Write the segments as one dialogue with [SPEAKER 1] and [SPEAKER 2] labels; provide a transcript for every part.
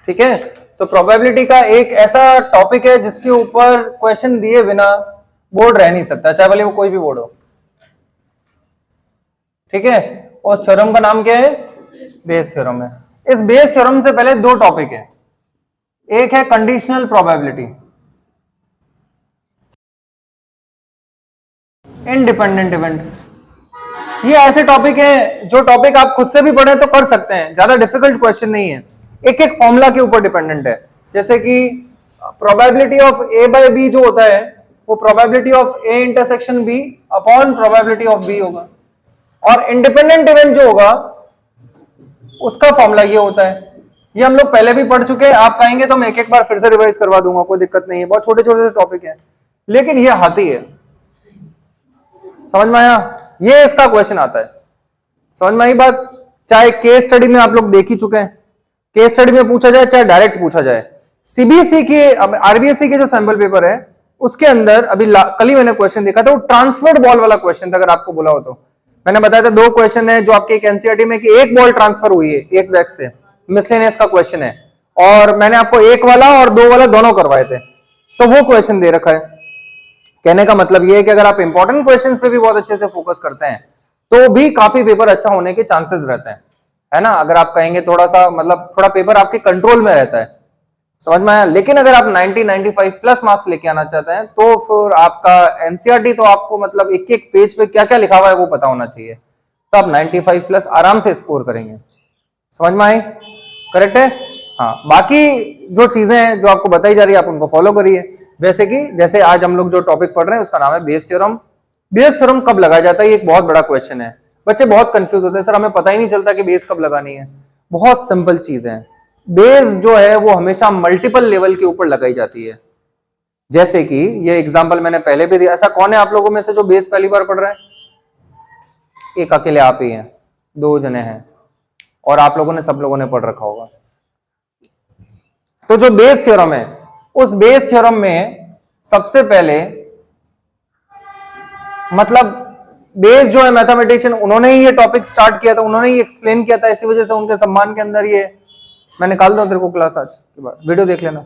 [SPEAKER 1] ठीक है, तो प्रोबेबिलिटी का एक ऐसा टॉपिक है जिसके ऊपर क्वेश्चन दिए बिना बोर्ड रह नहीं सकता, चाहे भले वो कोई भी बोर्ड हो। ठीक है, और थ्योरम का नाम क्या है? बेस थ्योरम है। इस बेस थ्योरम से पहले दो टॉपिक है, एक है कंडीशनल प्रोबेबिलिटी, इंडिपेंडेंट इवेंट। ये ऐसे टॉपिक है जो टॉपिक आप खुद से भी पढ़े तो कर सकते हैं, ज्यादा डिफिकल्ट क्वेश्चन नहीं है, एक एक फॉर्मूला के ऊपर डिपेंडेंट है। जैसे कि probability of A by B जो होता है वो probability of A intersection B upon probability of B होगा, और इंडिपेंडेंट इवेंट जो होगा उसका फॉर्मूला ये होता है। ये हम लोग पहले भी पढ़ चुके हैं, आप कहेंगे तो मैं एक एक बार फिर से रिवाइज करवा दूंगा, कोई दिक्कत नहीं है, बहुत छोटे छोटे से टॉपिक है लेकिन ये हाथी है। समझ में आया? ये इसका क्वेश्चन आता है, समझ में आई बात? चाहे केस स्टडी में आप लोग देख ही चुके हैं, केस स्टडी में पूछा जाए चाहे डायरेक्ट पूछा जाए। सीबीएसई के आरबीएसई के जो सैंपल पेपर है उसके अंदर अभी कल ही मैंने क्वेश्चन देखा था, वो ट्रांसफर्ड बॉल वाला क्वेश्चन था। अगर आपको बोला हो तो मैंने बताया था दो क्वेश्चन है जो आपके एक एनसीईआरटी में कि एक बॉल ट्रांसफर हुई है एक बैग से, मिसलेनियस का क्वेश्चन है, और मैंने आपको एक वाला और दो वाला दोनों करवाए थे, तो वो क्वेश्चन दे रखा है। कहने का मतलब ये है कि अगर आप इंपॉर्टेंट क्वेश्चंस पे भी बहुत अच्छे से फोकस करते हैं तो भी काफी पेपर अच्छा होने के चांसेस रहते हैं, है ना? अगर आप कहेंगे थोड़ा सा मतलब थोड़ा पेपर आपके कंट्रोल में रहता है, समझ में आया? लेकिन अगर आप 90-95 प्लस मार्क्स लेके आना चाहते हैं तो फिर आपका एनसीईआरटी तो आपको मतलब एक एक पेज पे क्या क्या लिखा हुआ है वो पता होना चाहिए, तो आप 95 प्लस आराम से स्कोर करेंगे। समझ में आई? करेक्ट है? हाँ, बाकी जो चीजें हैं जो आपको बताई जा रही है आप उनको फॉलो करिए। वैसे कि जैसे आज हम लोग जो टॉपिक पढ़ रहे हैं उसका नाम है बेस थ्योरम। बेस थ्योरम कब लगाया जाता है ये एक बहुत बड़ा क्वेश्चन है, बच्चे बहुत कंफ्यूज होते हैं, सर हमें पता ही नहीं चलता कि बेस कब लगानी है। बहुत सिंपल चीज है, बेस जो है वो हमेशा मल्टीपल लेवल के ऊपर लगाई जाती है। जैसे कि ये एग्जांपल मैंने पहले भी दिया, ऐसा कौन है आप लोगों में से जो बेस पहली बार पढ़ रहा है? एक अकेले आप ही हैं, दो जने हैं, और आप लोगों ने सब लोगों ने पढ़ रखा होगा। तो जो बेस थ्योरम है उस बेस थ्योरम में सबसे पहले मतलब बेस जो है मैथमेटिशियन उन्होंने ही ये टॉपिक स्टार्ट किया था, उन्होंने ही एक्सप्लेन किया था, इसी वजह से उनके सम्मान के अंदर ये मैं निकाल दूं तेरे को क्लास आज के बाद, वीडियो देख लेना।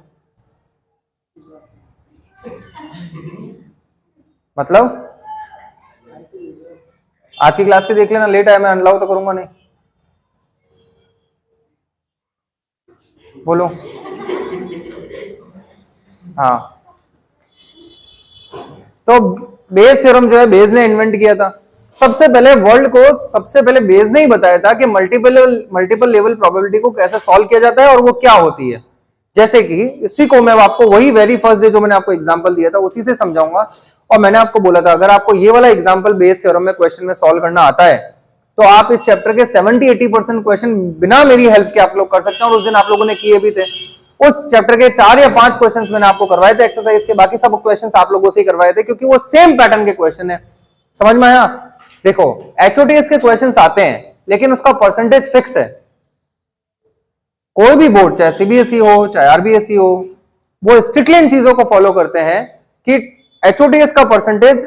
[SPEAKER 1] मतलब आज की क्लास के देख लेना, लेट आया मैं अनलाउ तो करूंगा नहीं। बोलो। हाँ, तो बेस थ्योरम जो है बेस ने इन्वेंट किया था। सबसे पहले वर्ल्ड को सबसे पहले बेस ने ही बताया था कि मल्टीपल लेवल प्रोबेबिलिटी को कैसे सॉल्व किया जाता है और वो क्या होती है। जैसे कि इसी को मैं आपको वही वेरी फर्स्ट डे जो मैंने आपको एग्जांपल दिया था उसी से समझाऊंगा, और मैंने आपको बोला था अगर आपको ये वाला एग्जांपल बेस थ्योरम में क्वेश्चन में सॉल्व करना आता है तो आप इस चैप्टर के 70-80% क्वेश्चन बिना मेरी हेल्प के आप लोग कर सकते हैं, और उस दिन आप लोगों ने किए भी थे। उस चैप्टर के 4 या 5 क्वेश्चंस मैंने आपको करवाए थे एक्सरसाइज के, बाकी सब क्वेश्चंस आप लोगों से ही करवाए थे क्योंकि वो सेम पैटर्न के क्वेश्चन है। समझ में आया? देखो एचओटीएस के क्वेश्चंस आते हैं लेकिन उसका परसेंटेज फिक्स है। कोई भी बोर्ड चाहे सीबीएसई हो चाहे आरबीएसई हो वो स्ट्रिक्टली इन चीजों को फॉलो करते हैं कि एचओटीएस का परसेंटेज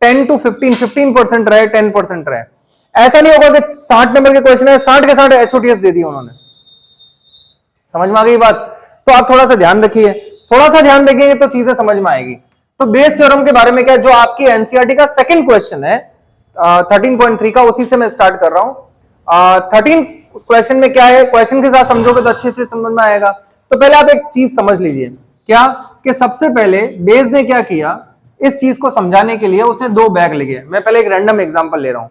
[SPEAKER 1] 10 to 15% रहे, 10% रहे। ऐसा नहीं होगा कि 60 नंबर के क्वेश्चन है 60 के 60 एचओटीएस दे दिए उन्होंने। समझ में आ गई बात? तो आप थोड़ा सा ध्यान रखिए, थोड़ा सा ध्यान देंगे तो चीजें समझ में आएगी। तो बेस थ्योरम के बारे में क्या जो आपकी एनसीईआरटी का सेकंड क्वेश्चन है 13.3 का, उसी से मैं स्टार्ट कर रहा हूं। 13 क्वेश्चन में क्या है, क्वेश्चन के साथ समझोगे तो अच्छे से समझ में आएगा। तो पहले आप एक चीज समझ लीजिए, क्या कि सबसे पहले बेस ने क्या किया, इस चीज को समझाने के लिए उसने दो बैग लिए। मैं पहले एक रैंडम एग्जांपल ले रहा हूं।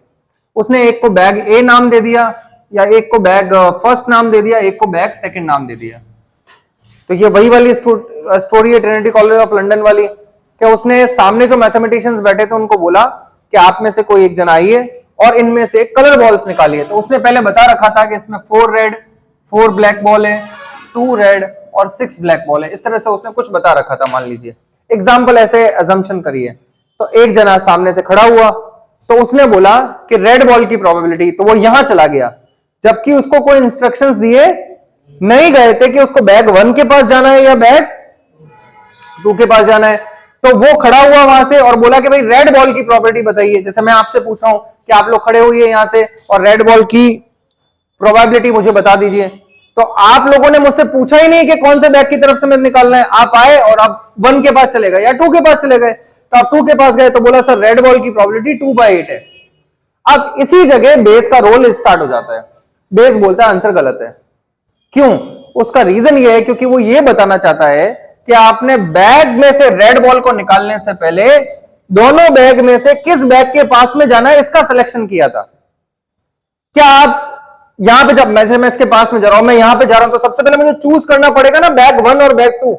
[SPEAKER 1] उसने एक को बैग ए नाम दे दिया, या एक को बैग फर्स्ट नाम दे दिया, एक को बैग सेकंड नाम दे दिया। तो ये वही वाली स्टोरी है ट्रिनिटी कॉलेज ऑफ लंदन वाली, क्या उसने सामने जो मैथमेटिशियंस बैठे थे उनको बोला कि आप में से कोई एक जन आइए और इनमें से कलर बॉल्स निकालिए। तो उसने पहले बता रखा था कि इसमें 4 रेड 4 ब्लैक बॉल है, 2 रेड और 6 ब्लैक बॉल है। इस तरह से उसने कुछ बता रखा था। मान लीजिए एग्जाम्पल ऐसे अजम्पशन करिए, तो एक जना सामने से खड़ा हुआ तो उसने बोला कि रेड बॉल की प्रोबेबिलिटी, तो वो यहां चला गया, जबकि उसको कोई इंस्ट्रक्शंस दिए नहीं गए थे कि उसको बैग 1 के पास जाना है या बैग 2 के पास जाना है। तो वो खड़ा हुआ वहां से और बोला कि भाई रेड बॉल की प्रोबेबिलिटी बताइए। जैसे मैं आपसे पूछ रहा हूं कि आप लोग खड़े हुए यहां से और रेड बॉल की प्रोबेबिलिटी मुझे बता दीजिए, तो आप लोगों ने मुझसे पूछा ही नहीं कि कौन से बैग की तरफ से मैं निकालना है, आप आए और आप 1 के पास चले गए या 2 के पास चले गए, तो आप 2 के पास गए तो बोला सर रेड बॉल की प्रोबेबिलिटी 2/8 है। अब इसी जगह बेस का रोल स्टार्ट हो जाता है, बेस बोलता है आंसर गलत है। क्यों? उसका रीजन ये है क्योंकि वो ये बताना चाहता है कि आपने बैग में से रेड बॉल को निकालने से पहले दोनों बैग में से किस बैग के पास में जाना है इसका सिलेक्शन किया था। क्या आप यहां पे जब मैं इसके पास में जा रहा हूं, मैं यहां पे जा रहा हूं, तो सबसे पहले मुझे चूज करना पड़ेगा ना बैग 1 और बैग 2।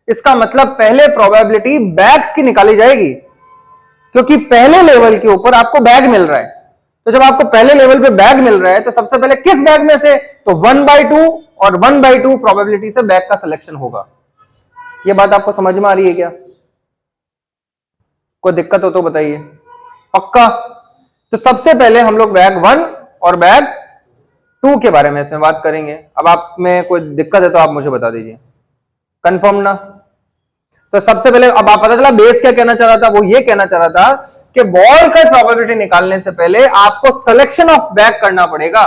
[SPEAKER 1] इसका मतलब पहले प्रोबेबिलिटी बैग्स की निकाली जाएगी क्योंकि पहले लेवल के ऊपर आपको बैग मिल रहा है। तो जब आपको पहले लेवल पे बैग मिल रहा है तो सबसे पहले किस बैग में से, तो 1/2 और 1/2 प्रोबेबिलिटी से बैग का सिलेक्शन होगा। यह बात आपको समझ में आ रही है क्या? कोई दिक्कत हो तो बताइए। पक्का? तो सबसे पहले हम लोग बैग 1 और बैग 2 के बारे में इसमें बात करेंगे। अब आप में कोई दिक्कत है तो आप मुझे बता दीजिए। कंफर्म ना? तो सबसे पहले अब आप पता चला बेस क्या कहना चाह रहा था, वो ये कहना चाह रहा था कि बॉल का प्रोबेबिलिटी निकालने से पहले आपको सिलेक्शन ऑफ बैग करना पड़ेगा।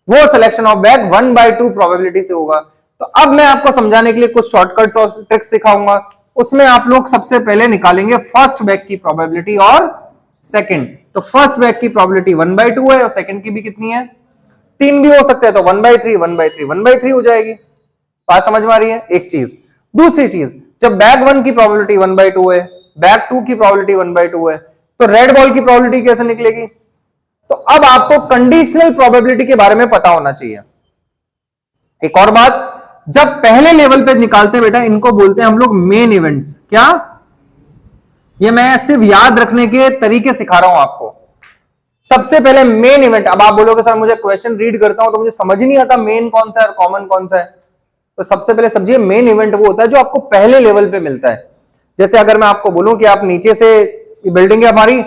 [SPEAKER 1] वो सिलेक्शन ऑफ बैग 1/2 प्रोबेबिलिटी से होगा। तो अब मैं आपको समझाने के लिए कुछ शॉर्टकट्स और ट्रिक्स सिखाऊंगा। उसमें आप लोग सबसे पहले निकालेंगे फर्स्ट बैग की प्रोबेबिलिटी और सेकंड। तो फर्स्ट बैग की प्रोबेबिलिटी 1/2 है और सेकंड की भी कितनी है? 3 भी हो सकते हैं, तो 1/3 1/3 1/3 हो जाएगी। बात समझ में आ रही है? एक चीज। दूसरी चीज, जब बैग 1 की प्रोबेबिलिटी 1/2 है, बैग 2 की प्रोबेबिलिटी 1/2 है, तो रेड बॉल की प्रोबेबिलिटी कैसे निकलेगी? तो अब आपको कंडीशनल प्रोबेबिलिटी के बारे में पता होना चाहिए। एक और बात, जब पहले लेवल पे निकालते हैं बेटा, इनको बोलते हैं हम लोग मेन इवेंट्स। क्या? ये मैं सिर्फ याद रखने के तरीके सिखा रहा हूं आपको। सबसे पहले मेन इवेंट। अब आप बोलोगे सर मुझे क्वेश्चन रीड करता हूं तो मुझे समझ ही नहीं आता मेन कौन सा है और कॉमन कौन सा है। तो सबसे पहले समझिए, मेन इवेंट वो होता है जो आपको पहले लेवल पे मिलता है। जैसे अगर मैं आपको बोलूं कि आप नीचे से, बिल्डिंग है हमारी,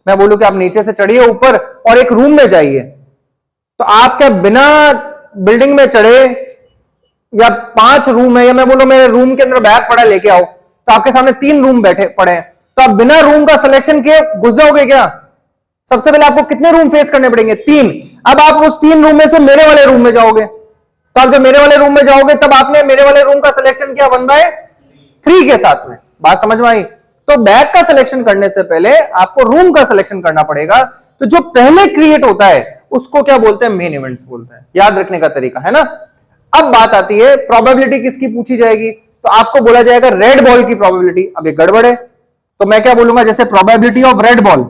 [SPEAKER 1] मैं बोलूं कि आप नीचे से चढ़िए ऊपर और एक रूम में जाइए, तो आप क्या बिना बिल्डिंग में चढ़े, या 5 रूम है, या मैं बोलूं मेरे रूम के अंदर बैग पड़ा लेके आओ, तो आपके सामने 3 रूम बैठे पड़े हैं, तो आप बिना रूम का सिलेक्शन किए घुस जाओगे क्या? सबसे पहले आपको कितने रूम फेस करने पड़ेंगे? 3। अब आप उस 3 रूम में से मेरे वाले रूम में जाओगे, तो आप जब मेरे वाले रूम में जाओगे तब आपने मेरे वाले रूम का सिलेक्शन किया 1/3 के साथ में। बात समझ में आई? तो बैग का सिलेक्शन करने से पहले आपको रूम का सिलेक्शन करना पड़ेगा। तो जो पहले क्रिएट होता है उसको क्या बोलते हैं? मेन इवेंट्स बोलते हैं। याद रखने का तरीका है ना। अब बात आती है प्रोबेबिलिटी किसकी पूछी जाएगी, तो आपको बोला जाएगा रेड बॉल की प्रोबेबिलिटी। अब ये गड़बड़ है, तो मैं क्या बोलूंगा, जैसे प्रोबेबिलिटी ऑफ रेड बॉल,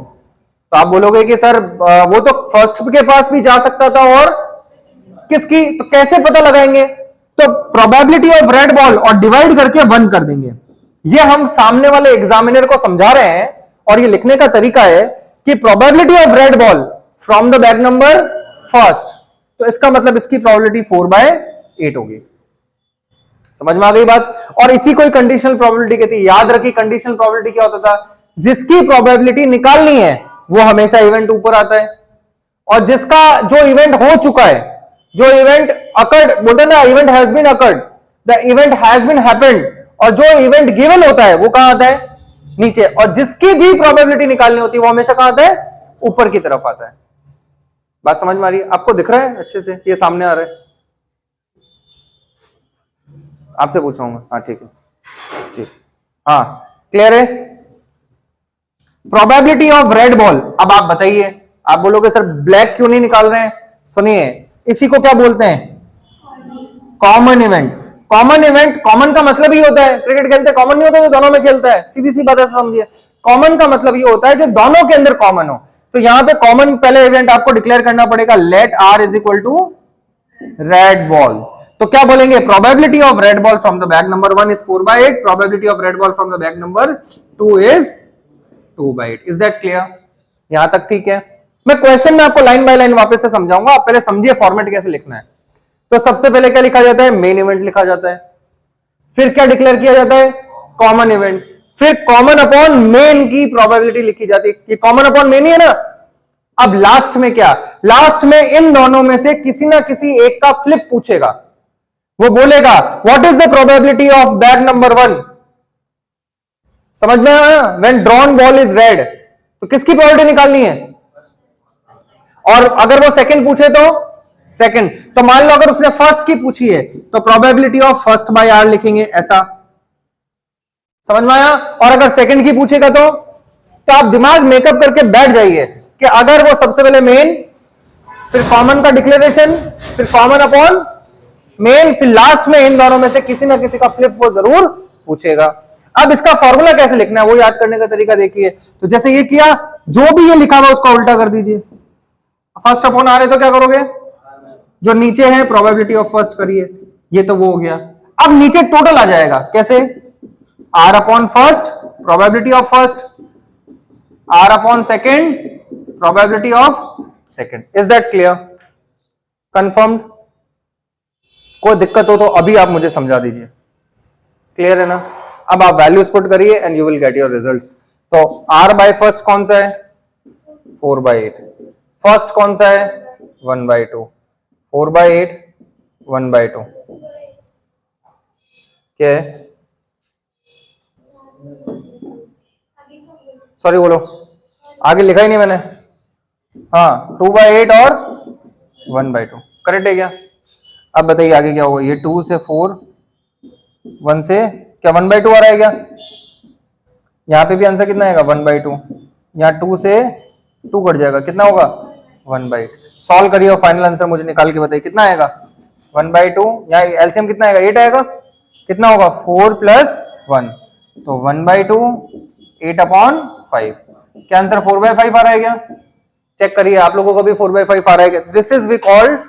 [SPEAKER 1] तो आप बोलोगे कि सर वो तो फर्स्ट के पास भी जा सकता था और किसकी, तो कैसे पता लगाएंगे? तो प्रोबेबिलिटी ऑफ रेड बॉल और डिवाइड करके 1 कर देंगे। ये हम सामने वाले एग्जामिनर को समझा रहे हैं और ये लिखने का तरीका है कि probability of red ball from the bag number first, तो इसका मतलब इसकी प्रोबेबिलिटी 4/8 होगी। समझ में आ गई बात? और इसी को कंडीशनल प्रोबेबिलिटी कहती है। याद रखिए कंडीशनल प्रोबेबिलिटी क्या होता था, जिसकी प्रोबेबिलिटी निकालनी है वो हमेशा इवेंट ऊपर आता है, और जिसका जो इवेंट हो चुका है, जो इवेंट अकर्ड बोलते हैं ना, event has been occurred, the event has been happened, और जो इवेंट गिवन होता है वो कहां आता है? नीचे। और जिसकी भी प्रोबेबिलिटी निकालनी होती है वो हमेशा कहां आता है? ऊपर की तरफ आता है। बात समझ में आ रही है? आपको दिख रहा है अच्छे से? ये सामने आ रहा है? आपसे पूछूंगा। हाँ ठीक है, ठीक। हाँ क्लियर है? Probability of red ball. अब आप बताइए, आप बोलोगे सर ब्लैक क्यों नहीं निकाल रहे हैं? सुनिए, इसी को क्या बोलते हैं? Common event. Common event, common का मतलब ही होता है, क्रिकेट खेलते कॉमन नहीं होता जो दोनों में खेलता है। सीधी सी बात है, समझिए। कॉमन का मतलब ये होता है जो दोनों के अंदर कॉमन हो। तो यहां पे कॉमन पहले इवेंट आपको डिक्लेयर करना पड़ेगा, let R is equal to red ball. तो क्या बोलेंगे? Probability of red ball from the bag number 1 is 4/8, probability of red ball from the bag number 2 is 2/8। Is that clear? यहां तक ठीक है? मैं क्वेश्चन में आपको लाइन बाय लाइन वापस से समझाऊंगा, आप पहले समझिए फॉर्मेट कैसे लिखना है। तो सबसे पहले क्या लिखा जाता है? मेन इवेंट लिखा जाता है। फिर क्या डिक्लेयर किया जाता है? Common event. फिर कॉमन अपॉन मेन की प्रोबेबिलिटी लिखी जाती है। ये कॉमन अपॉन मेन ही है ना। अब लास्ट में क्या? लास्ट में इन दोनों में से किसी ना किसी एक का फ्लिप पूछेगा। वो बोलेगा what is the probability of bag number 1। समझ में आया? When drawn ball is red, तो किसकी प्रोबेबिलिटी निकालनी है? और अगर वो सेकंड पूछे तो सेकंड। तो मान लो अगर उसने फर्स्ट की पूछी है तो probability of first by R लिखेंगे ऐसा, समझ में आया। और अगर सेकंड की पूछेगा तो आप दिमाग मेकअप करके बैठ जाइए कि अगर वो सबसे पहले मेन, फिर कॉमन का डिक्लेरेशन, फिर कॉमन अपॉन मेन, फिर लास्ट में इन दोनों में से किसी ना किसी का फ्लिप वो जरूर पूछेगा। अब इसका फॉर्मूला कैसे लिखना है वो याद करने का तरीका देखिए। तो जैसे ये किया, जो भी ये लिखा हुआ उसका उल्टा कर दीजिए। फर्स्ट अपॉन आ रहे तो क्या करोगे, जो नीचे है प्रोबेबिलिटी ऑफ फर्स्ट करिए, ये तो वो हो गया। अब नीचे टोटल आ जाएगा कैसे, R upon first probability of first, R upon second probability of second. Is that clear, confirmed? कोई दिक्कत हो तो अभी आप मुझे समझा दीजिए। क्लियर है ना? अब आप वैल्यूज पुट करिए and you will get your results. तो r बाय फर्स्ट कौन सा है, 4/8। फर्स्ट कौन सा है, 1/2। 4/8 1/2 क्या है, सॉरी बोलो, आगे लिखा ही नहीं मैंने। हाँ 2/8 और 1/2 करेक्ट है क्या? अब बताइए आगे क्या होगा, ये 2 से 4, 1 से क्या 1/2 आ रहा है क्या? यहाँ पे भी आंसर कितना आएगा 1/2, यहाँ 2 से 2 कट जाएगा, कितना होगा 1/8। सॉल्व करिए और फाइनल आंसर मुझे निकाल के बताइए कितना आएगा 1/2। यहाँ एलसीएम कितना आएगा 8 आएगा, कितना होगा 4 + 1, तो 1/2 8/5। क्या आंसर 4/5 आ रहा है क्या? चेक करिए आप लोगों को भी 4/5 आ रहा है क्या? This is we called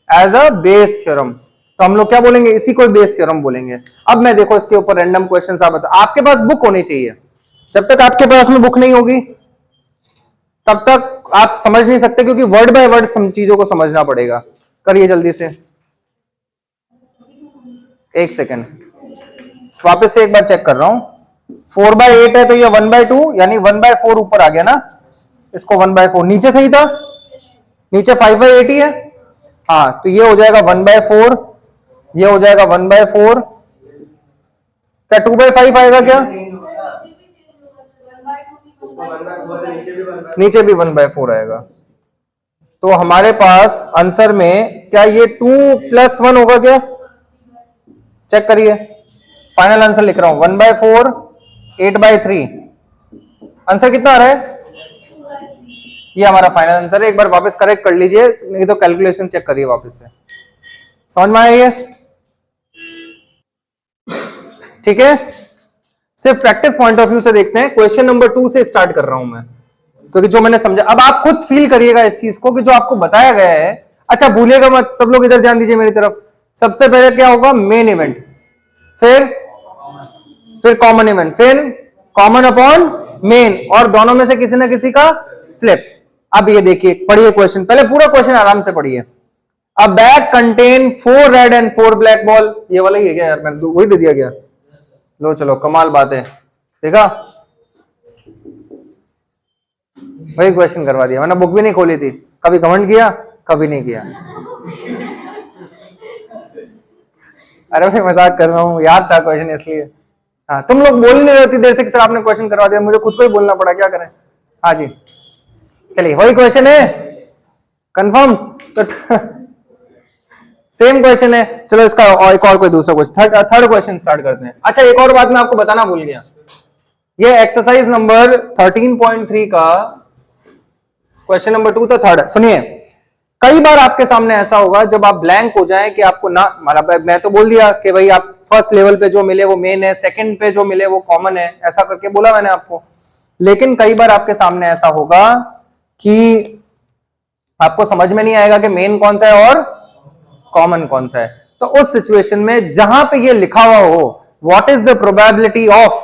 [SPEAKER 1] as a Bayes theorem. तो हम लोग क्या बोलेंगे, इसी को बेस थ्योरम बोलेंगे। अब मैं देखो इसके ऊपर रैंडम क्वेश्चंस आप बताओ, आपके पास बुक होनी चाहिए। जब तक आपके पास में बुक नहीं होगी तब तक आप समझ नहीं सकते, क्योंकि वर्ड बाय वर्ड चीजों को समझना पड़ेगा। करिए जल्दी से, एक सेकेंड वापस से एक बार चेक कर रहा हूं। 4/8 है तो ये 1/2 यानी 1/4 ऊपर आ गया ना, इसको 1/4 नीचे सही था, नीचे 5/8 ही है। हाँ तो ये हो जाएगा 1/4, ये हो जाएगा 1/4। क्या 2/5 आएगा क्या? नीचे भी 1/4 आएगा। तो हमारे पास आंसर में क्या ये 2 + 1 होगा क्या? चेक करिए, फाइनल आंसर लिख रहा हूं 1/4 8/3। आंसर कितना आ रहा है? ये हमारा फाइनल आंसर है। एक बार वापस करेक्ट कर लीजिए, नहीं तो कैलकुलेशन चेक करिए वापस से। समझ में आया ये? ठीक है, सिर्फ प्रैक्टिस पॉइंट ऑफ व्यू से देखते हैं। क्वेश्चन नंबर 2 से स्टार्ट कर रहा हूं मैं, क्योंकि जो मैंने समझा अब आप खुद फील करिएगा इस चीज को कि जो आपको बताया गया है। अच्छा भूलिएगा मत, सब लोग इधर ध्यान दीजिए मेरी तरफ। सबसे पहले क्या होगा, मेन इवेंट, फिर कॉमन इवेंट, फिर कॉमन अपॉन मेन, और दोनों में से किसी ना किसी का फ्लिप। अब ये देखिए, पढ़िए क्वेश्चन, पहले पूरा क्वेश्चन आराम से पढ़िए। अ bag contain 4 red and 4 black ball. ये वाला ही है क्या यार, मैंने वही दे दिया गया। लो चलो कमाल बात है, देखा वही क्वेश्चन करवा दिया। मैंने बुक भी नहीं खोली थी, कभी कमेंट किया, कभी नहीं किया। अरे भाई मजाक कर रहा हूँ, याद था क्वेश्चन इसलिए। हाँ तुम लोग बोल नहीं रहती देर से कि सर आपने क्वेश्चन करवा दिया, मुझे खुद को ही बोलना पड़ा, क्या करें। हाँ जी चलिए, वही क्वेश्चन है, कंफर्म। तो सेम क्वेश्चन है। चलो इसका और एक और कोई दूसरा क्वेश्चन, थर्ड क्वेश्चन स्टार्ट करते हैं। अच्छा एक और बात मैं आपको बताना भूल गया, ये एक्सरसाइज नंबर 13.3 का क्वेश्चन नंबर 2 तो थर्ड है। सुनिए, कई बार आपके सामने ऐसा होगा जब आप ब्लैंक हो जाएं कि आपको ना, मतलब मैं तो बोल दिया कि भाई आप फर्स्ट लेवल पे जो मिले वो मेन है, सेकंड पे जो मिले वो कॉमन है, ऐसा करके बोला मैंने आपको। लेकिन कई बार आपके सामने ऐसा होगा कि आपको समझ में नहीं आएगा कि मेन कौन सा है और कॉमन कौन सा है। तो उस सिचुएशन में जहां पे ये लिखा हुआ हो what is the probability of,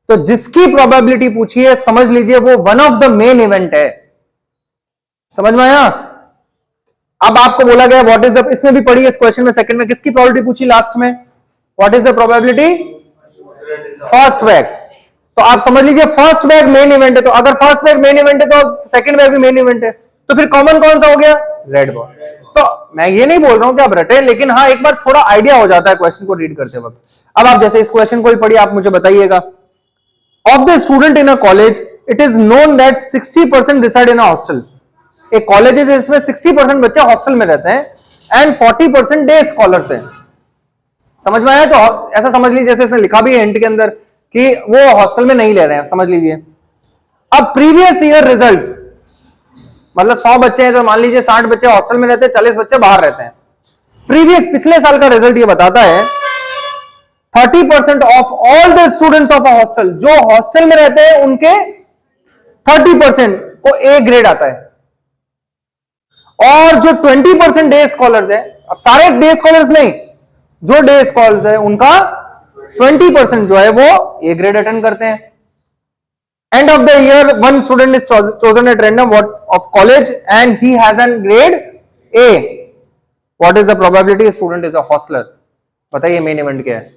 [SPEAKER 1] तो जिसकी प्रोबेबिलिटी पूछी है समझ लीजिए वो one of the main event है। समझ में आया? अब आपको बोला गया व्हाट इज द, इसमें भी पढ़ी इस क्वेश्चन में सेकंड में किसकी प्रोबेबिलिटी पूछी लास्ट में, what is the probability first bag. तो आप समझ लीजिए फर्स्ट बैग मेन इवेंट है, तो अगर फर्स्ट बैग मेन इवेंट है तो सेकंड बैग भी मेन इवेंट है, तो फिर कॉमन कौन सा हो गया, रेड बॉल। तो मैं ये नहीं बोल रहा हूं कि आप रटे, लेकिन हाँ एक बार थोड़ा आइडिया हो जाता है क्वेश्चन को रीड करते वक्त। अब आप जैसे इस क्वेश्चन को ही पढ़िए, आप मुझे बताइएगा, of the student in a college it is known that 60% reside in a hostel. एक कॉलेज है जिसमें 60% बच्चे हॉस्टल में रहते हैं, एंड 40% डे स्कॉलर्स है। समझ में आया? जो ऐसा समझ लीजिए जैसे इसने लिखा भी है हिंट के अंदर कि वो हॉस्टल में नहीं ले रहे हैं, समझ लीजिए। अब प्रीवियस ईयर रिजल्ट्स, मतलब 100 बच्चे हैं तो मान लीजिए 60 बच्चे हॉस्टल में रहते हैं, 40 बच्चे बाहर रहते हैं। प्रीवियस पिछले साल का रिजल्ट ये बताता है 30% of all the students of a hostel, जो हॉस्टल में रहते हैं उनके 30% को ए ग्रेड आता है। और जो 20% डे स्कॉलर्स है, अब सारे डे स्कॉलर्स नहीं, जो डे स्कॉलर्स है उनका 20% जो है वो ए ग्रेड अटेंड करते हैं। End of the year one student is chosen at random what of college and he has an grade A, what is the probability student is a hosteller? बताइए main event क्या है?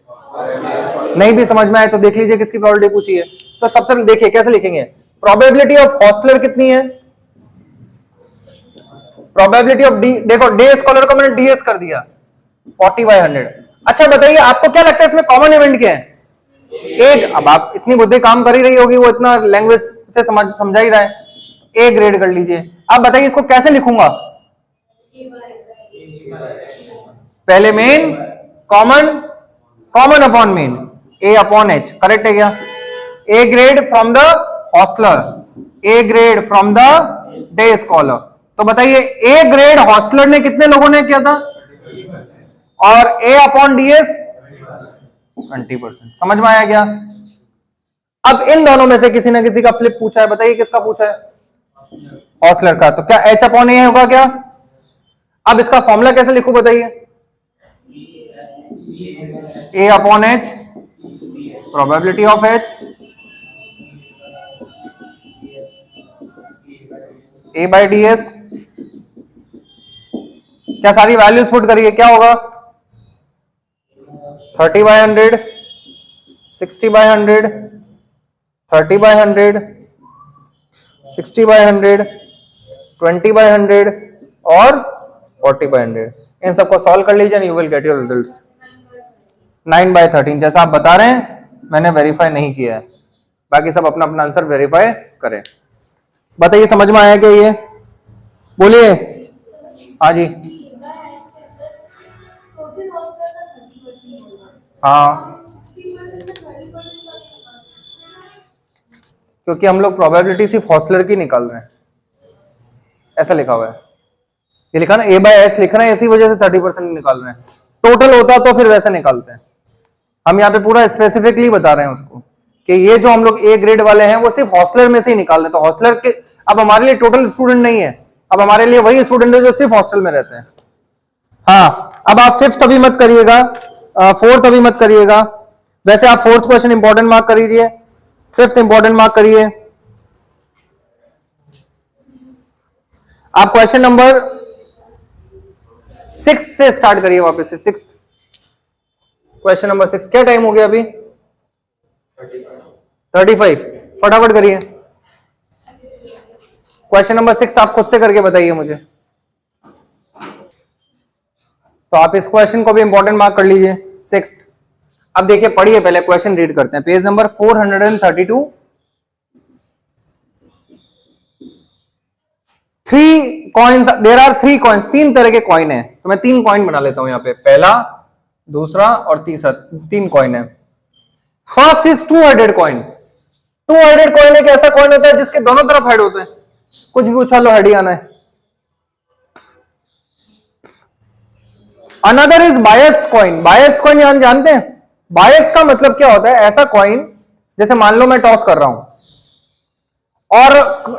[SPEAKER 1] नहीं भी समझ में आए तो देख लीजिए किसकी प्रोबेबिलिटी पूछी है। तो सबसे पहले देखिए कैसे लिखेंगे, प्रोबेबिलिटी ऑफ हॉस्टलर कितनी है, प्रोबेबिलिटी ऑफ डी, देखो डे स्कॉलर को मैंने डीएस कर दिया 40/100। अच्छा बताइए आपको क्या लगता है इसमें कॉमन इवेंट क्या है? एक। अब आप इतनी बुद्धि काम कर ही रही होगी, वो इतना लैंग्वेज से समझा ही रहा है, ए ग्रेड कर लीजिए। अब बताइए इसको कैसे लिखूंगा? पहले main, common, common upon main, A upon H, correct है क्या? A grade from the hosteller, A grade from the day scholar. तो बताइए ए ग्रेड हॉस्टलर ने कितने लोगों ने किया था, और ए अपॉन डीएस 20%। समझ में आया क्या? अब इन दोनों में से किसी ना किसी का फ्लिप पूछा है, बताइए किसका पूछा है? हॉस्टलर का। तो क्या एच अपॉन ए होगा क्या? अब इसका फॉर्मूला कैसे लिखूं बताइए? A upon H, probability of H, A by D S. क्या सारी वैल्यूज पुट करिए, क्या होगा? 30/100, 60/100, 30/100, 60/100, 20/100 और 40/100। इन सबको सॉल्व कर लीजिए, you will get your results. 9/13 जैसा आप बता रहे हैं, मैंने वेरीफाई नहीं किया है, बाकी सब अपना अपना आंसर वेरीफाई करें। बताइए समझ में आया क्या ये? बोलिए। हाँ जी। हाँ, क्योंकि हम लोग प्रोबेबिलिटी सिर्फ हॉस्टलर की निकाल रहे हैं, ऐसा लिखा हुआ है, ये लिखा ना ए बाय एस लिखना है, इसी वजह से 30% निकाल रहे हैं। टोटल होता तो फिर वैसे निकालते हैं, हम यहाँ पे पूरा स्पेसिफिकली बता रहे हैं उसको कि ये जो हम लोग ए ग्रेड वाले हैं वो सिर्फ हॉस्टलर में से ही निकाल रहे हैं। तो हॉस्टलर के अब हमारे लिए टोटल स्टूडेंट नहीं है, अब हमारे लिए वही स्टूडेंट है जो सिर्फ हॉस्टल में रहते हैं। हाँ, अब आप फिफ्थ अभी मत करिएगा, फोर्थ अभी मत करिएगा, वैसे आप फोर्थ क्वेश्चन इंपॉर्टेंट मार्क करिए, फिफ्थ इंपॉर्टेंट मार्क करिए। आप क्वेश्चन नंबर 6 से स्टार्ट करिए वापस से। 6 क्वेश्चन नंबर 6। क्या टाइम हो गया अभी? 35। फटाफट करिए। क्वेश्चन नंबर 6 आप खुद से करके बताइए मुझे। तो आप इस क्वेश्चन को भी इंपॉर्टेंट मार्क कर लीजिए, 6। अब देखिए पढ़िए, पहले क्वेश्चन रीड करते हैं, page number 432। 3 coins, there are 3 coins, 3 तरह के कॉइन है, तो मैं 3 कॉइन बना लेता हूं यहां पे, पहला, दूसरा और तीसरा, 3 कॉइन है। First is two headed coin. Two headed coin एक ऐसा कॉइन होता है जिसके दोनों तरफ हेड होते हैं, कुछ भी उछालो हेड ही आना है। Another is biased coin. Biased coin यहां जानते हैं? बायस्ड का मतलब क्या होता है? ऐसा कॉइन, जैसे मान लो मैं टॉस कर रहा हूं और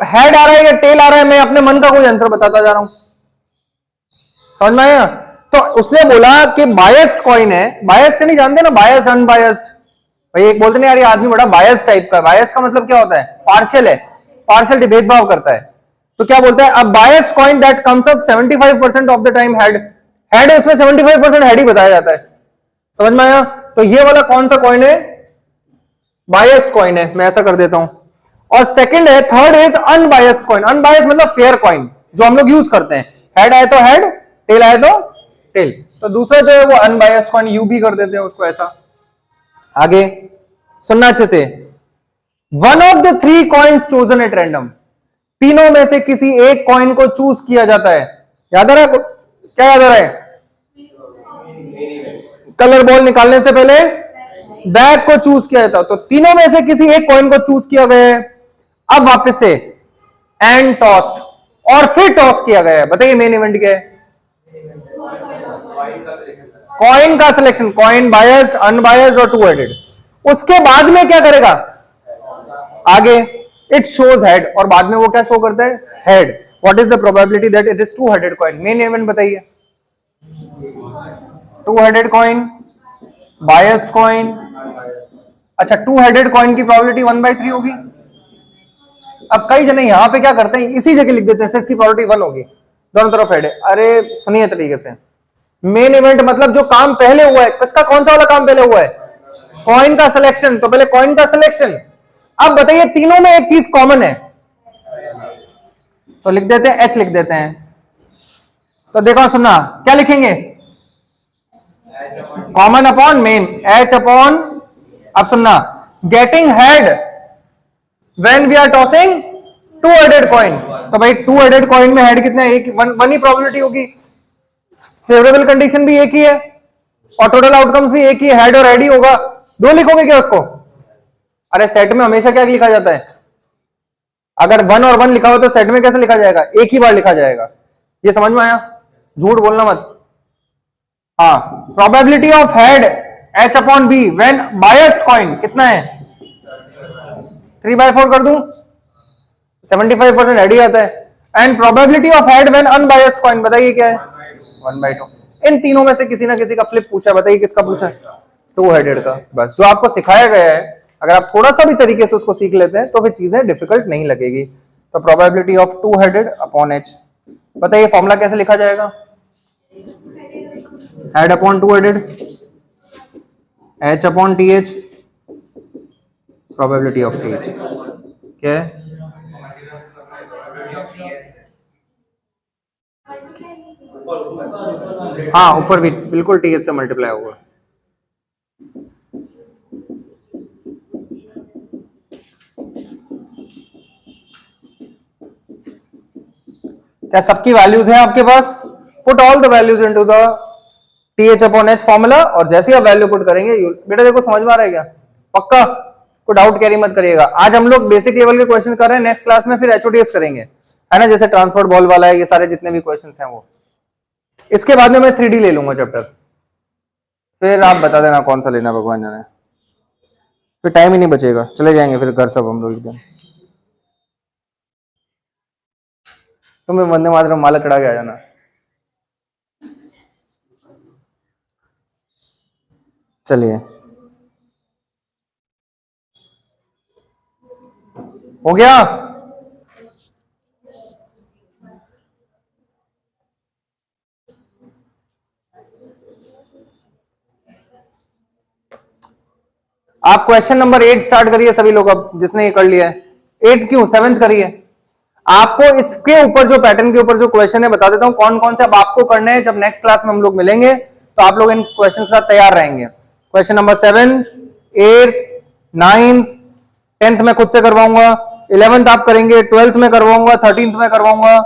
[SPEAKER 1] हेड आ रहा है या टेल आ रहा है, मैं अपने मन का कोई आंसर बताता जा रहा हूं, समझ में आया? तो उसने बोला कि बायस्ड कॉइन है। बायस्ड नहीं जानते ना, बायस्ड, अनबायस्ड। भाई एक बोलते नहीं यार ये आदमी बड़ा बायस्ड टाइप का। बायस्ड का मतलब क्या होता है? पार्शियल है, पार्शियल भेदभाव करता है। तो क्या बोलता है? अब biased coin that comes up 75% of the time head, head है उसमें 75% हेड ही बताया जाता है, समझ में आया? तो ये वाला कौन सा कॉइन है? बायस्ड कॉइन है, मैं ऐसा कर देता हूं। और सेकंड है, third is unbiased coin. Unbiased मतलब फेयर कॉइन, जो हम लोग यूज करते हैं, हेड आए तो हेड, टेल आए तो टेल। तो दूसरा जो है वो अनबायस्ड कॉइन, यू भी कर देते हैं उसको ऐसा। आगे सुनना अच्छे से। One of the 3 coins chosen at random, तीनों में से किसी एक कॉइन को चूज किया जाता है। याद आ रहा है? क्या याद आ रहा है? कलर बॉल निकालने से पहले बैग को चूज किया जाता, तो तीनों में से किसी एक कॉइन को चूज किया गया है। अब वापस से एंड टॉस्ड और फिर टॉस किया गया है। बताइए मेन इवेंट क्या है? कॉइन का सिलेक्शन, कॉइन बायस्ड, अनबायस्ड और टू हेडेड। उसके बाद में क्या करेगा? आगे इट शोज हेड, और बाद में वो क्या शो करता है? Head. What is the probability that it is two headed coin? Main event बताइए। Two headed coin, biased coin. अच्छा, टू हेडेड कॉइन की प्रोबेबिलिटी 1/3 होगी। अब कई जने यहां पे क्या करते हैं, इसी जगह लिख देते हैं इसकी प्रोबेबिलिटी 1 होगी, दोनों तरफ हेड है। अरे सुनिए तरीके से, मेन इवेंट मतलब जो काम पहले हुआ है, किसका कौन सा वाला काम पहले हुआ है? कॉइन का सिलेक्शन। तो पहले कॉइन का सिलेक्शन। अब बताइए तीनों में एक चीज कॉमन है, तो लिख देते हैं, एच लिख देते हैं। तो देखो सुनना, क्या लिखेंगे? Common upon men, H upon. अब सुनना, getting head when we are tossing two headed coin. तो भाई टू हेडेड कॉइन में हेड कितने? एक, वन ही प्रोबेबिलिटी होगी। फेवरेबल कंडीशन भी एक ही है और टोटल आउटकम्स भी एक ही है, हेड और हेड ही होगा। दो लिखोगे क्या उसको? अरे सेट में हमेशा क्या लिखा जाता है? अगर 1 और 1 लिखा हो तो सेट में कैसे लिखा जाएगा? एक ही बार लिखा जाएगा। ये समझ में आया? झूठ बोलना मत। हाँ, probability of head H upon B when biased coin कितना है? 3/4 कर दूं? 75% हेड ही आता है। And probability of head when unbiased coin बताइए क्या है? 1/2। इन तीनों में से किसी ना किसी का फ्लिप पूछा है, बताइए किसका पूछा है? टू हेडेड का। बस जो आपको सिखाया गया है, अगर आप थोड़ा सा भी तरीके से उसको सीख लेते हैं तो फिर चीजें डिफिकल्ट नहीं लगेगी। तो probability of two headed upon H, बताइए फॉर्मूला कैसे लिखा जाएगा? Head upon two headed, H upon T H, probability of T H. क्या है? हाँ, ऊपर भी बिल्कुल टी एच से मल्टीप्लाई होगा। क्या सबकी वैल्यूज हैं आपके पास? Put all the values into the T H upon H formula, और जैसे ही आप वैल्यू पुट करेंगे, बेटा देखो समझ में आ रहा है क्या? पक्का? कोई डाउट कैरी मत करिएगा। आज हम लोग बेसिक लेवल के क्वेश्चन कर रहे हैं, नेक्स्ट क्लास में फिर एचओडीएस करेंगे, है ना, जैसे ट्रांसफर बॉल वाला है, ये सारे जितने भी क्वेश्चन हैं वो। इसके बाद में मैं 3D ले लूंगा चैप्टर, फिर आप बता देना कौन सा लेना, भगवान जाने। फिर टाइम ही नहीं बचेगा, चले जाएंगे फिर घर सब हम लोग एक दिन। तुम्हें वंदे मातरम माला चढ़ा के आ जाना। चलिए, हो गया? आप क्वेश्चन नंबर 8 स्टार्ट करिए सभी लोग, अब जिसने ये कर लिया है। 8 क्यों, 7th करिए। आपको इसके ऊपर जो पैटर्न के ऊपर जो क्वेश्चन है बता देता हूं कौन कौन से अब आपको करने हैं। जब नेक्स्ट क्लास में हम लोग मिलेंगे तो आप लोग इन क्वेश्चन के साथ तैयार रहेंगे। क्वेश्चन नंबर 7, 8, 9th, 10th में खुद से करवाऊंगा, 11th आप करेंगे, 12th में करवाऊंगा, 13th में करवाऊंगा,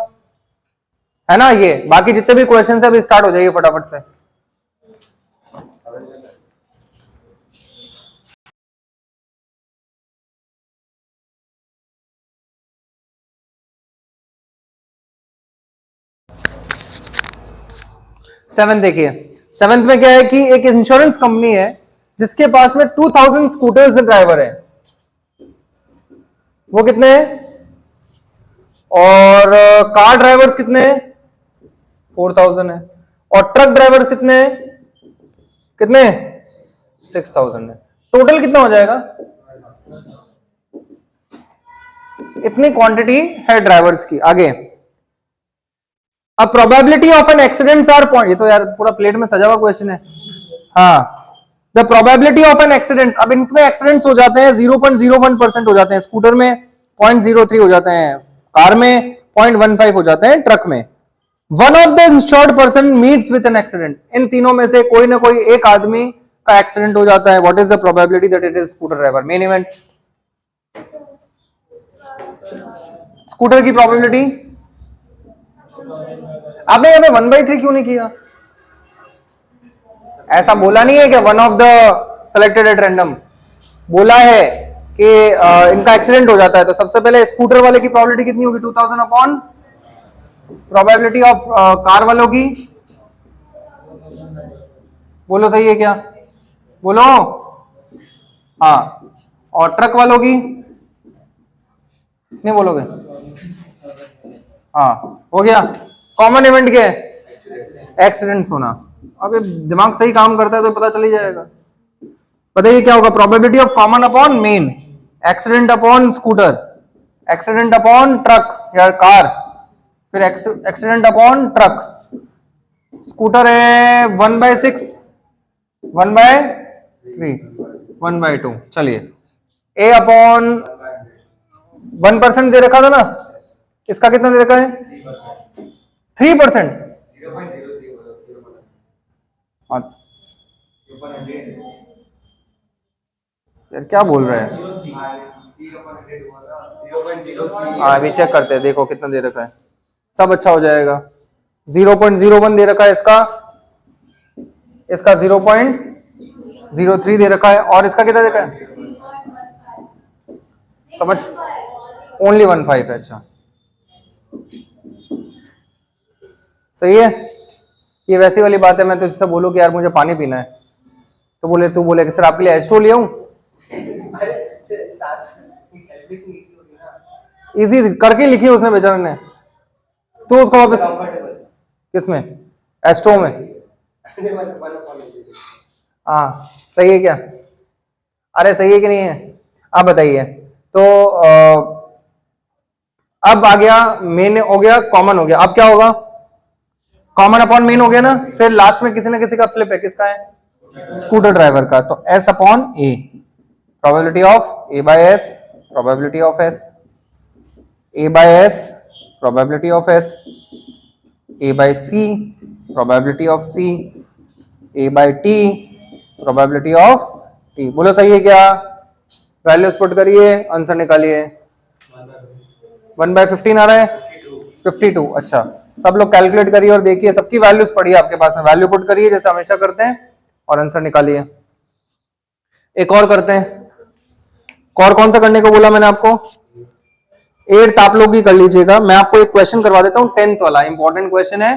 [SPEAKER 1] है ना। ये बाकी जितने भी क्वेश्चन है अभी स्टार्ट हो जाइए फटाफट से। सेवेंथ देखिए, सेवेंथ में क्या है कि एक इंश्योरेंस कंपनी है जिसके पास में 2000 स्कूटर्स ड्राइवर है। वो कितने हैं? और कार ड्राइवर्स कितने हैं? 4000 है। और ट्रक ड्राइवर्स कितने हैं? कितने? 6000 है। टोटल कितना हो जाएगा? इतनी क्वांटिटी है ड्राइवर्स की। आगे, अब probability of an accident R point, ये तो यार पूरा प्लेट में सजा हुआ क्वेश्चन है। हाँ, the probability of an accident, अब इनमें एक्सीडेंट्स हो जाते हैं 0.01% हो जाते हैं, स्कूटर में 0.03 हो जाते हैं, कार में 0.15 हो जाते हैं, ट्रक में। One of the insured person meets with an accident, इन तीनों में से कोई ना कोई एक आदमी का एक्सीडेंट हो जाता है। What is the probability that it is scooter driver? Main event, scooter की प्रोबेबिलिटी। आपने यहां पे 1/3 क्यों नहीं किया? ऐसा बोला नहीं है कि one of the selected at random, बोला है कि इनका एक्सीडेंट हो जाता है। तो सबसे पहले स्कूटर वाले की प्रोबेबिलिटी कितनी होगी? 2000 अपॉन प्रोबेबिलिटी ऑफ कार वालों की, बोलो सही है क्या? बोलो। हाँ, और ट्रक वालों की नहीं बोलोगे? हाँ, हो गया। कॉमन इवेंट क्या है? एक्सीडेंट्स होना। अब ये दिमाग सही काम करता है तो पता चल ही जाएगा। बताइए क्या होगा? Probability of common upon main, accident upon scooter, accident upon truck या कार, फिर एक्सीडेंट अपॉन ट्रक। स्कूटर है 1/6, 1/3, 1/2। चलिए, ए अपॉन 1% दे रखा था ना, इसका कितना दे रखा है? 3%। यार क्या बोल रहे हैं? हाँ, अभी चेक करते हैं, देखो कितना दे रखा है, सब अच्छा हो जाएगा। 0.01 दे रखा है इसका, इसका 0.03 दे रखा है, और इसका कितना दे रखा है? समझ, ओनली 1.5 है। अच्छा, सही है। ये वैसी वाली बात है, मैं तो इससे बोलूं कि यार मुझे पानी पीना है, तो बोले, तू बोले कि सर आपके लिए एस्ट्रो ले आऊं। इजी करके लिखी उसने बेचारे ने, तो उसको वापस किसमें? एस्ट्रो में। हाँ, सही है क्या? अरे सही है कि नहीं है? आप बताइए। तो अब आ गया मेन, हो गया कॉमन, हो गया। अब क्या होगा? कॉमन अपॉन मेन हो गया ना, फिर लास्ट में किसी ना किसी का फ्लिप है, किसका है? स्कूटर ड्राइवर का। तो S upon A, probability of A by S, probability of S, A by S, probability of S, A by C, probability of C, A by T, probability of T. बोलो सही है क्या? Values put करिए, answer निकालिए। 1/15 आ रहा है, 52। अच्छा, सब लोग कैलकुलेट करिए और देखिए, सबकी वैल्यूज पढ़िए आपके पास है, वैल्यू पुट करिए जैसे हमेशा करते हैं और आंसर निकालिए। एक और करते हैं। और कौन सा करने को बोला मैंने आपको? 8th आप लोग ही कर लीजिएगा। मैं आपको एक क्वेश्चन करवा देता हूं, 10th वाला इंपॉर्टेंट क्वेश्चन है,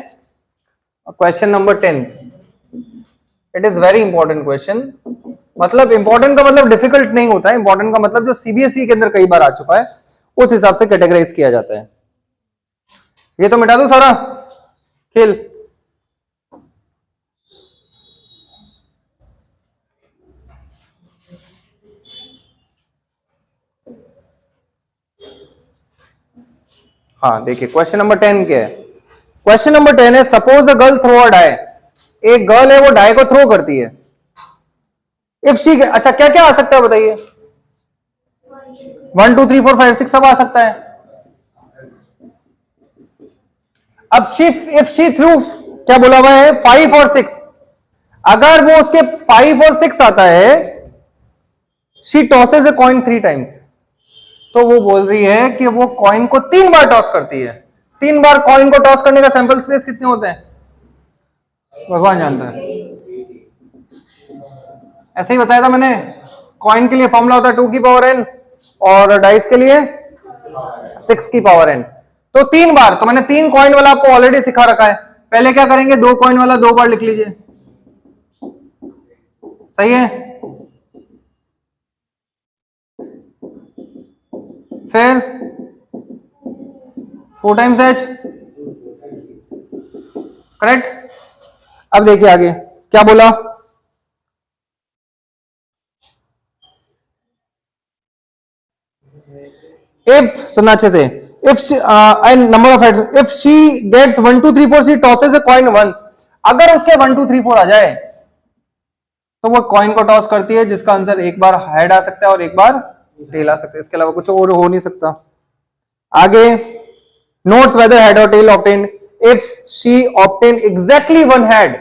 [SPEAKER 1] question number 10। It is very important question. मतलब इंपॉर्टेंट का मतलब डिफिकल्ट नहीं होता है, इंपॉर्टेंट का मतलब जो सीबीएसई के अंदर कई बार आ चुका है उस हिसाब से कैटेगराइज किया जाता है। ये तो मिटा दो सारा खेल। हाँ, देखिए क्वेश्चन नंबर 10 क्या है? क्वेश्चन नंबर 10 है, suppose the girl throw a die. एक गर्ल है, वो डाई को थ्रो करती है। इफ शी, अच्छा क्या क्या आ सकता है बताइए? 1 2 3 4 5 6 सब आ सकता है। अब इफ शी थ्रू, क्या बोला हुआ है? 5 और 6। अगर वो उसके 5 और 6 आता है, she tosses a coin 3 times. तो वो बोल रही है कि वो कॉइन को 3 बार टॉस करती है। 3 बार कॉइन को टॉस करने का सैंपल स्पेस कितने होते हैं? भगवान जानता है। ऐसे ही बताया था मैंने। कॉइन के लिए फॉर्मूला होता है 2 की पावर n और डाइस के लिए 6 की पावर n। तो 3 बार, तो मैंने 3 कॉइन वाला आपको ऑलरेडी सिखा रखा है। पहले क्या करेंगे? 2 कॉइन वाला 2 बार लिख लीजिए, सही है। फिर 4 टाइम्स h, करेक्ट। अब देखिए आगे क्या बोला? इफ, सुनना अच्छे से, if number of heads, if she gets 1 2 3 4 she tosses a coin once. अगर उसके 1 2 3 4 आ जाए तो वो कॉइन को टॉस करती है, जिसका आंसर एक बार हेड आ सकता है और एक बार टेल आ सकता है, इसके अलावा कुछ और हो नहीं सकता। आगे, नोट्स वेदर हेड और tail obtained. If she obtain exactly 1 head,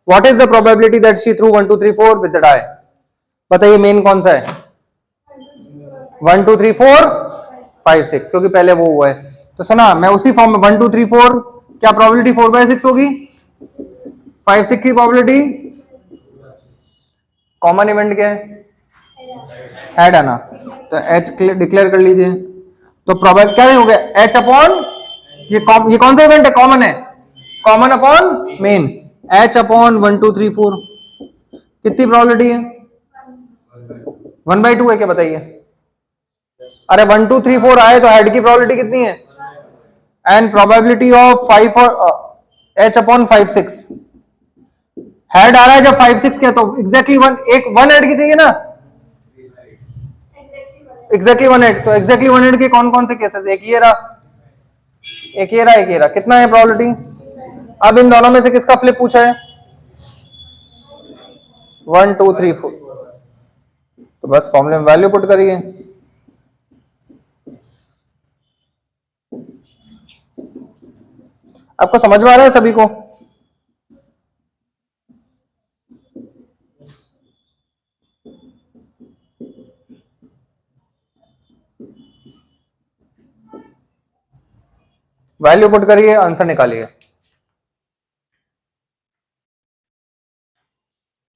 [SPEAKER 1] what is the probability that she threw 1 2 3 4 with the die? बताइए मेन कौन सा है? 1 2 3 4 5 6, क्योंकि पहले वो हुआ है। तो सुना, मैं उसी फॉर्म में 1 2 3 4, क्या प्रोबेबिलिटी 4/6 होगी? 5 6 की प्रोबेबिलिटी कॉमन इवेंट क्या है? ऐड आना, तो एच डिक्लेयर कर लीजिए। तो प्रोबेबिलिटी क्या हो गया? एच अपॉन ये कौन सा इवेंट है? कॉमन है, common upon men, H upon 1 2 3 4। कितनी प्रोबेबिलिटी है? 1/2 है क्या बताइए? अरे 1 2 3 4 आए तो हेड की प्रोबेबिलिटी कितनी है? एंड प्रोबेबिलिटी ऑफ 5 और एच अपॉन 5 6। हेड आ रहा है जब 5 6 के, तो एग्जैक्टली वन हेड की चाहिए ना, एग्जैक्टली 1 हेड। तो एग्जैक्टली 1 हेड के कौन कौन से केसेस? एक ये रहा, एक ये रहा, एक ये रहा। कितना है प्रोबेबिलिटी? अब इन दोनों में से किसका फ्लिप पूछा है? 1 2 3 4। तो बस फॉर्मूले में वैल्यू पुट करिए। आपको समझ में आ रहा है सभी को? वैल्यू पुट करिए, आंसर निकालिए।